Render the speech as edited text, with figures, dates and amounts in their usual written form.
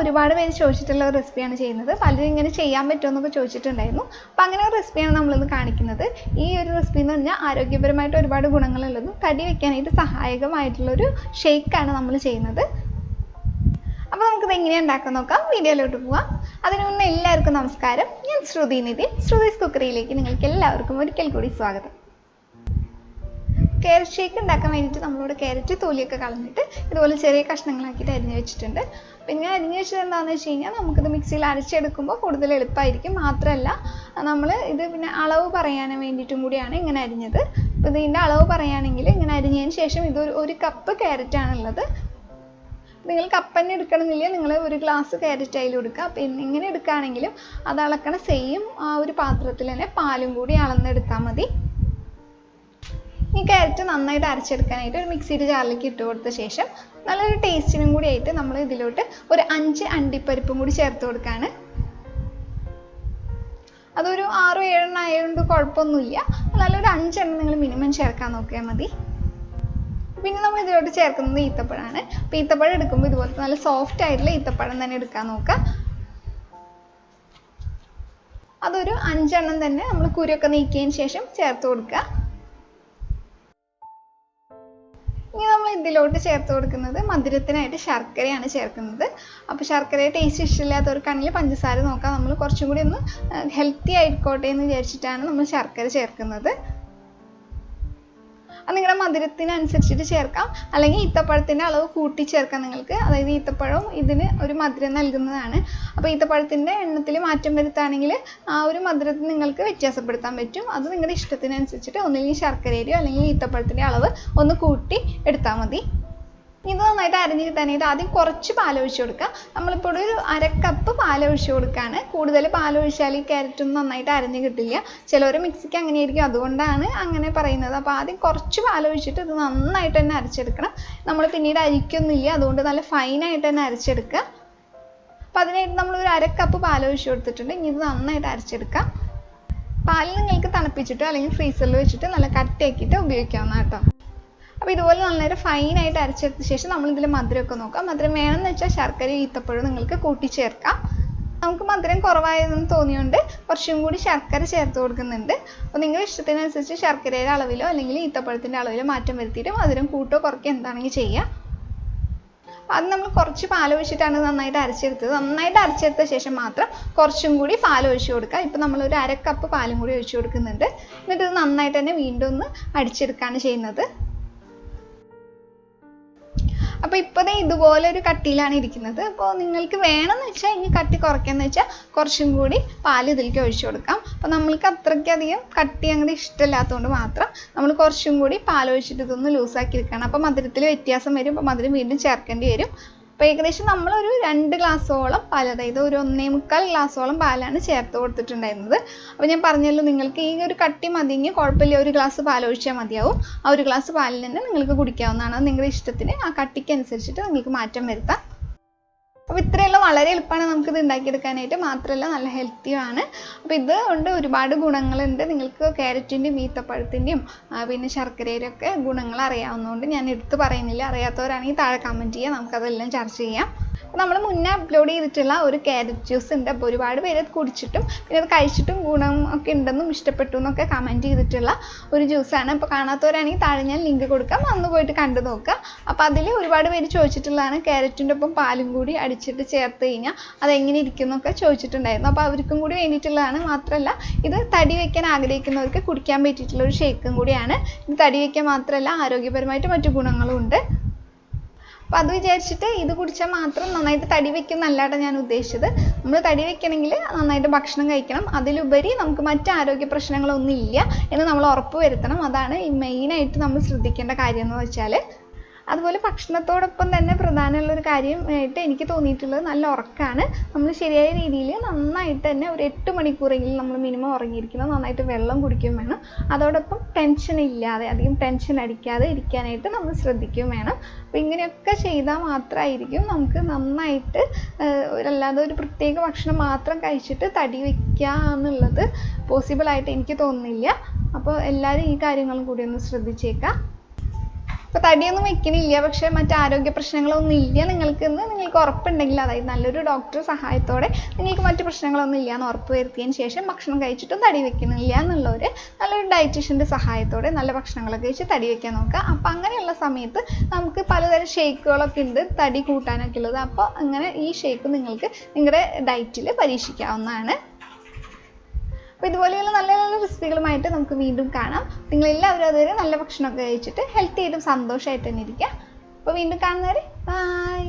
ഒരുപാട് പേര് ചോദിച്ചിട്ടുള്ള ഒരു റെസിപ്പിയാണ് ചെയ്യുന്നത്. പലരും ഇങ്ങനെ ചെയ്യാൻ പറ്റുമോ എന്നൊക്കെ ചോദിച്ചിട്ടുണ്ടായിരുന്നു. അപ്പോൾ അങ്ങനെ ഒരു റെസിപ്പിയാണ് നമ്മളിന്ന് കാണിക്കുന്നത്. ഈ ഒരു റെസിപ്പി എന്ന് പറഞ്ഞാൽ ആരോഗ്യപരമായിട്ട് ഒരുപാട് ഗുണങ്ങളുള്ളതും തടി വയ്ക്കാനായിട്ട് സഹായകമായിട്ടുള്ളൊരു ഷേക്കാണ് നമ്മൾ ചെയ്യുന്നത്. അപ്പോൾ നമുക്കിത് എങ്ങനെയാണ് ഉണ്ടാക്കാൻ നോക്കാം. വീഡിയോയിലോട്ട് പോവാം. അതിനു മുന്നേ എല്ലാവർക്കും നമസ്കാരം. ഞാൻ ശ്രുതി നിധി. ശ്രുതീസ് കുക്കറിയിലേക്ക് നിങ്ങൾക്ക് എല്ലാവർക്കും ഒരിക്കൽ കൂടി സ്വാഗതം. ക്യാരറ്റ് ഷേക്ക് ഉണ്ടാക്കാൻ വേണ്ടിയിട്ട് നമ്മളിവിടെ ക്യാരറ്റ് തൊലിയൊക്കെ കളഞ്ഞിട്ട് ഇതുപോലെ ചെറിയ കഷ്ണങ്ങളാക്കിയിട്ട് അരിഞ്ഞ് വെച്ചിട്ടുണ്ട്. പിന്നെ അരിഞ്ഞ് വെച്ചത് എന്താണെന്ന് വെച്ച് കഴിഞ്ഞാൽ നമുക്കിത് മിക്സിയിൽ അരച്ചെടുക്കുമ്പോൾ കൂടുതൽ എളുപ്പമായിരിക്കും. മാത്രമല്ല നമ്മൾ ഇത് പിന്നെ അളവ് പറയാൻ വേണ്ടിയിട്ടും കൂടിയാണ് ഇങ്ങനെ അരിഞ്ഞത്. അപ്പോൾ ഇതിൻ്റെ അളവ് പറയുകയാണെങ്കിൽ ഇങ്ങനെ അരിഞ്ഞതിന് ശേഷം ഇത് ഒരു കപ്പ് ക്യാരറ്റാണുള്ളത്. നിങ്ങൾ കപ്പ് തന്നെ എടുക്കണമെന്നില്ല, നിങ്ങൾ ഒരു ഗ്ലാസ് ക്യാരറ്റ് അതിൽ എടുക്കുക. പിന്നെ ഇങ്ങനെ എടുക്കുകയാണെങ്കിലും അത് അളക്കണ സെയിം ആ ഒരു പാത്രത്തിൽ തന്നെ പാലും കൂടി അളന്നെടുത്താൽ മതി. ഈ ക്യാരറ്റ് നന്നായിട്ട് അരച്ചെടുക്കാനായിട്ട് ഒരു മിക്സിയുടെ ജാറിലേക്ക് ഇട്ട് കൊടുത്ത ശേഷം നല്ലൊരു ടേസ്റ്റിനും കൂടി ആയിട്ട് നമ്മൾ ഇതിലോട്ട് ഒരു 5 അണ്ടിപ്പരിപ്പും കൂടി ചേർത്ത് കൊടുക്കുകയാണ്. അതൊരു 6-7 ആയതുകൊണ്ട് കുഴപ്പമൊന്നുമില്ല. നല്ലൊരു 5 നിങ്ങൾ മിനിമം ചേർക്കാൻ നോക്കിയാൽ മതി. പിന്നെ നമ്മൾ ഇതിലോട്ട് ചേർക്കുന്നത് ഈത്തപ്പഴമാണ്. അപ്പോൾ ഈത്തപ്പഴം എടുക്കുമ്പോൾ ഇതുപോലത്തെ നല്ല സോഫ്റ്റ് ആയിട്ടുള്ള ഈത്തപ്പഴം തന്നെ എടുക്കാൻ നോക്കുക. അതൊരു 5 തന്നെ നമ്മൾ കുരുവൊക്കെ നീക്കിയതിന് ശേഷം ചേർത്ത് കൊടുക്കുക. ഇനി നമ്മൾ ഇതിലോട്ട് ചേർത്ത് കൊടുക്കുന്നത് മധുരത്തിനായിട്ട് ശർക്കരയാണ് ചേർക്കുന്നത്. അപ്പോൾ ശർക്കര ടേസ്റ്റ് ഇഷ്ടമില്ലാത്തവർക്കാണെങ്കിൽ പഞ്ചസാര നോക്കാം. നമ്മൾ കുറച്ചും കൂടി ഒന്ന് ഹെൽത്തി ആയിക്കോട്ടെ എന്ന് വിചാരിച്ചിട്ടാണ് നമ്മൾ ശർക്കര ചേർക്കുന്നത്. അത് നിങ്ങളുടെ മധുരത്തിനനുസരിച്ചിട്ട് ചേർക്കാം, അല്ലെങ്കിൽ ഈത്തപ്പഴത്തിൻ്റെ അളവ് കൂട്ടി ചേർക്കാം നിങ്ങൾക്ക്. അതായത് ഈത്തപ്പഴവും ഇതിന് ഒരു മധുരം നൽകുന്നതാണ്. അപ്പോൾ ഈത്തപ്പഴത്തിൻ്റെ എണ്ണത്തിൽ മാറ്റം വരുത്തുകയാണെങ്കിൽ ആ ഒരു മധുരത്തിൽ നിങ്ങൾക്ക് വ്യത്യാസപ്പെടുത്താൻ പറ്റും. അത് നിങ്ങളുടെ ഇഷ്ടത്തിനനുസരിച്ചിട്ട് ഒന്നുകിൽ ശർക്കരയോ അല്ലെങ്കിൽ ഈത്തപ്പഴത്തിൻ്റെ അളവ് ഒന്ന് കൂട്ടി എടുത്താൽ മതി. ഇത് നന്നായിട്ട് അരിഞ്ഞ് കിട്ടാനായിട്ട് ആദ്യം കുറച്ച് പാലൊഴിച്ച് കൊടുക്കുക. നമ്മളിപ്പോൾ ഒരു 1/2 കപ്പ് പാലൊഴിച്ച് കൊടുക്കുകയാണ്. കൂടുതൽ പാലൊഴിച്ചാൽ ഈ ക്യാരറ്റൊന്നും നന്നായിട്ട് അരിഞ്ഞ് കിട്ടില്ല. ചിലവർ മിക്സിക്ക് അങ്ങനെയായിരിക്കും, അതുകൊണ്ടാണ് അങ്ങനെ പറയുന്നത്. അപ്പോൾ ആദ്യം കുറച്ച് പാലൊഴിച്ചിട്ട് ഇത് നന്നായിട്ട് തന്നെ അരച്ചെടുക്കണം. നമ്മൾ പിന്നീട് അരിക്കൊന്നുമില്ല, അതുകൊണ്ട് നല്ല ഫൈനായിട്ട് തന്നെ അരച്ചെടുക്കുക. അപ്പോൾ അതിനായിട്ട് നമ്മൾ ഒരു 1/2 കപ്പ് പാലൊഴിച്ച് കൊടുത്തിട്ടുണ്ട്. ഇനി ഇത് നന്നായിട്ട് അരച്ചെടുക്കാം. പാൽ നിങ്ങൾക്ക് തണുപ്പിച്ചിട്ടോ അല്ലെങ്കിൽ ഫ്രീസറിൽ വെച്ചിട്ട് നല്ല കട്ടിയാക്കിയിട്ട് ഉപയോഗിക്കാവുന്ന കേട്ടോ. അപ്പോൾ ഇതുപോലെ നല്ലൊരു ഫൈനായിട്ട് അരച്ചെടുത്ത ശേഷം നമ്മളിതിൽ മധുരമൊക്കെ നോക്കാം. മധുരം വേണമെന്ന് വെച്ചാൽ ശർക്കര ഈത്തപ്പഴം നിങ്ങൾക്ക് കൂട്ടിച്ചേർക്കാം. നമുക്ക് മധുരം കുറവായതെന്ന് തോന്നിയുകൊണ്ട് കുറച്ചും കൂടി ശർക്കര ചേർത്ത് കൊടുക്കുന്നുണ്ട്. അപ്പോൾ നിങ്ങളുടെ ഇഷ്ടത്തിനനുസരിച്ച് ശർക്കരയുടെ അളവിലോ അല്ലെങ്കിൽ ഈത്തപ്പഴത്തിൻ്റെ അളവിലോ മാറ്റം വരുത്തിയിട്ട് മധുരം കൂട്ടോ കുറയ്ക്കോ എന്താണെങ്കിൽ ചെയ്യുക. അത് നമ്മൾ കുറച്ച് പാലൊഴിച്ചിട്ടാണ് നന്നായിട്ട് അരച്ചെടുത്തത്. നന്നായിട്ട് അരച്ചെടുത്ത ശേഷം മാത്രം കുറച്ചും കൂടി പാലൊഴിച്ച് കൊടുക്കുക. ഇപ്പോൾ നമ്മളൊരു 1/2 കപ്പ് പാലും കൂടി ഒഴിച്ച് കൊടുക്കുന്നുണ്ട്. എന്നിട്ട് ഇത് നന്നായിട്ട് തന്നെ വീണ്ടും ഒന്ന് അടിച്ചെടുക്കുകയാണ് ചെയ്യുന്നത്. അപ്പോൾ ഇപ്പോൾ ഇതുപോലെ ഒരു കട്ടിയിലാണ് ഇരിക്കുന്നത്. അപ്പോൾ നിങ്ങൾക്ക് വേണമെന്ന് വെച്ചാൽ ഇനി കട്ടി കുറയ്ക്കാന്ന് വെച്ചാൽ കുറച്ചും കൂടി പാൽ ഇതിലേക്ക് ഒഴിച്ചു കൊടുക്കാം. അപ്പോൾ നമ്മൾക്ക് അത്രയ്ക്കധികം കട്ടി അങ്ങനെ ഇഷ്ടമില്ലാത്തതുകൊണ്ട് മാത്രം നമ്മൾ കുറച്ചും കൂടി പാൽ ഒഴിച്ചിട്ട് ഇതൊന്ന് ലൂസാക്കി എടുക്കണം. അപ്പോൾ മധുരത്തിൽ വ്യത്യാസം വരും. അപ്പോൾ മധുരം വീണ്ടും ചേർക്കേണ്ടി വരും. അപ്പോൾ ഏകദേശം നമ്മളൊരു 2 ഗ്ലാസ്സോളം പാൽ, അതായത് ഒരു 1.25 ഗ്ലാസ്സോളം പാലാണ് ചേർത്ത് കൊടുത്തിട്ടുണ്ടായിരുന്നത്. അപ്പോൾ ഞാൻ പറഞ്ഞല്ലോ നിങ്ങൾക്ക് ഈ ഒരു കട്ടി മതിയെങ്കിൽ കുഴപ്പമില്ല, ഒരു ഗ്ലാസ് പാൽ ഒഴിച്ചാൽ മതിയാവും. ആ ഒരു ഗ്ലാസ് പാലിൽ തന്നെ നിങ്ങൾക്ക് കുടിക്കാവുന്നതാണ്. അത് നിങ്ങളുടെ ഇഷ്ടത്തിന് ആ കട്ടിക്ക് അനുസരിച്ചിട്ട് നിങ്ങൾക്ക് മാറ്റം വരുത്താം. അപ്പോൾ ഇത്രയുള്ള വളരെ എളുപ്പമാണ് നമുക്കിത് ഉണ്ടാക്കിയെടുക്കാനായിട്ട്. മാത്രമല്ല നല്ല ഹെൽത്തിയുമാണ്. അപ്പോൾ ഇത് കൊണ്ട് ഒരുപാട് ഗുണങ്ങളുണ്ട്. നിങ്ങൾക്ക് ക്യാരറ്റിൻ്റെയും ഈത്തപ്പഴത്തിൻ്റെയും പിന്നെ ശർക്കരയുടെ ഒക്കെ ഗുണങ്ങൾ അറിയാവുന്നതുകൊണ്ട് ഞാൻ എടുത്ത് പറയുന്നില്ല. അറിയാത്തവരാണെങ്കിൽ താഴെ കമൻറ്റ് ചെയ്യുക, നമുക്കതെല്ലാം ചർച്ച ചെയ്യാം. നമ്മൾ മുന്നേ അപ്ലോഡ് ചെയ്തിട്ടുള്ള ഒരു ക്യാരറ്റ് ജ്യൂസ് ഉണ്ട്. അപ്പോൾ ഒരുപാട് പേര് അത് കുടിച്ചിട്ടും പിന്നെ അത് കഴിച്ചിട്ടും ഗുണം ഒക്കെ ഉണ്ടെന്നും ഇഷ്ടപ്പെട്ടു എന്നൊക്കെ കമൻറ്റ് ചെയ്തിട്ടുള്ള ഒരു ജ്യൂസാണ്. അപ്പോൾ കാണാത്തവരാണെങ്കിൽ താഴെ ഞാൻ ലിങ്ക് കൊടുക്കാം, അന്ന് പോയിട്ട് കണ്ടു നോക്കുക. അപ്പോൾ അതിൽ ഒരുപാട് പേര് ചോദിച്ചിട്ടുള്ളതാണ് ക്യാരറ്റിൻ്റെ ഒപ്പം പാലും കൂടി അടിച്ചിട്ട് ചേർത്ത് കഴിഞ്ഞാൽ അതെങ്ങനെ ഇരിക്കും എന്നൊക്കെ ചോദിച്ചിട്ടുണ്ടായിരുന്നു. അപ്പോൾ അവർക്കും കൂടി വേണ്ടിയിട്ടുള്ളതാണ്. മാത്രമല്ല ഇത് തടി വയ്ക്കാൻ ആഗ്രഹിക്കുന്നവർക്ക് കുടിക്കാൻ പറ്റിയിട്ടുള്ള ഒരു ഷേക്കും കൂടിയാണ്. ഇത് തടി വയ്ക്കാൻ മാത്രമല്ല ആരോഗ്യപരമായിട്ട് മറ്റു ഗുണങ്ങളും ഉണ്ട്. അപ്പോൾ അത് വിചാരിച്ചിട്ട് ഇത് കുടിച്ചാൽ മാത്രം നന്നായിട്ട് തടി വയ്ക്കും എന്നല്ലാട്ടോ ഞാൻ ഉദ്ദേശിച്ചത്. നമ്മൾ തടി വയ്ക്കണമെങ്കിൽ നന്നായിട്ട് ഭക്ഷണം കഴിക്കണം. അതിലുപരി നമുക്ക് മറ്റ് ആരോഗ്യ പ്രശ്നങ്ങളൊന്നും ഇല്ല എന്ന് നമ്മൾ ഉറപ്പ് വരുത്തണം. അതാണ് ഈ മെയിനായിട്ട് നമ്മൾ ശ്രദ്ധിക്കേണ്ട കാര്യം എന്ന് വെച്ചാൽ. അതുപോലെ ഭക്ഷണത്തോടൊപ്പം തന്നെ പ്രധാനമുള്ളൊരു കാര്യമായിട്ട് എനിക്ക് തോന്നിയിട്ടുള്ളത് നല്ല ഉറക്കമാണ്. നമ്മൾ ശരിയായ രീതിയിൽ നന്നായിട്ട് തന്നെ ഒരു 8 മണിക്കൂറെങ്കിലും നമ്മൾ മിനിമം ഉറങ്ങിയിരിക്കണം. നന്നായിട്ട് വെള്ളം കുടിക്കുകയും വേണം. അതോടൊപ്പം ടെൻഷൻ ഇല്ലാതെ, അധികം ടെൻഷൻ അടിക്കാതെ ഇരിക്കാനായിട്ട് നമ്മൾ ശ്രദ്ധിക്കുകയും വേണം. അപ്പോൾ ഇങ്ങനെയൊക്കെ ചെയ്താൽ മാത്രമായിരിക്കും നമുക്ക് നന്നായിട്ട്, അല്ലാതെ ഒരു പ്രത്യേക ഭക്ഷണം മാത്രം കഴിച്ചിട്ട് തടി വയ്ക്കുക എന്നുള്ളത് പോസിബിളായിട്ട് എനിക്ക് തോന്നുന്നില്ല. അപ്പോൾ എല്ലാവരും ഈ കാര്യങ്ങളും കൂടി ഒന്ന് ശ്രദ്ധിച്ചേക്കാം. അപ്പോൾ തടിയൊന്നും വെക്കണില്ല, പക്ഷേ മറ്റ് ആരോഗ്യ പ്രശ്നങ്ങളൊന്നും ഇല്ല നിങ്ങൾക്ക് ഉറപ്പുണ്ടെങ്കിൽ, അതായത് നല്ലൊരു ഡോക്ടർ സഹായത്തോടെ നിങ്ങൾക്ക് മറ്റു പ്രശ്നങ്ങളൊന്നും ഇല്ല എന്ന് ഉറപ്പ് വരുത്തിയതിന് ശേഷം ഭക്ഷണം കഴിച്ചിട്ടും തടി വെക്കുന്നില്ല എന്നുള്ളവർ നല്ലൊരു ഡയറ്റീഷ്യൻ്റെ സഹായത്തോടെ നല്ല ഭക്ഷണങ്ങളൊക്കെ കഴിച്ച് തടി വെക്കാൻ നോക്കുക. അപ്പോൾ അങ്ങനെയുള്ള സമയത്ത് നമുക്ക് പലതരം ഷേക്കുകളൊക്കെ ഉണ്ട് തടി കൂട്ടാനൊക്കെ ഉള്ളത്. അപ്പോൾ അങ്ങനെ ഈ ഷേക്ക് നിങ്ങൾക്ക് നിങ്ങളുടെ ഡയറ്റിൽ പരീക്ഷിക്കാവുന്നതാണ്. അപ്പോൾ ഇതുപോലെയുള്ള നല്ല നല്ല റെസിപ്പികളുമായിട്ട് നമുക്ക് വീണ്ടും കാണാം. നിങ്ങളെല്ലാവരും അതുവരെ നല്ല ഭക്ഷണമൊക്കെ കഴിച്ചിട്ട് ഹെൽത്തി ആയിട്ടും സന്തോഷമായിട്ട് തന്നെ ഇരിക്കുക. അപ്പോൾ വീണ്ടും കാണുന്നവരെ ബൈ.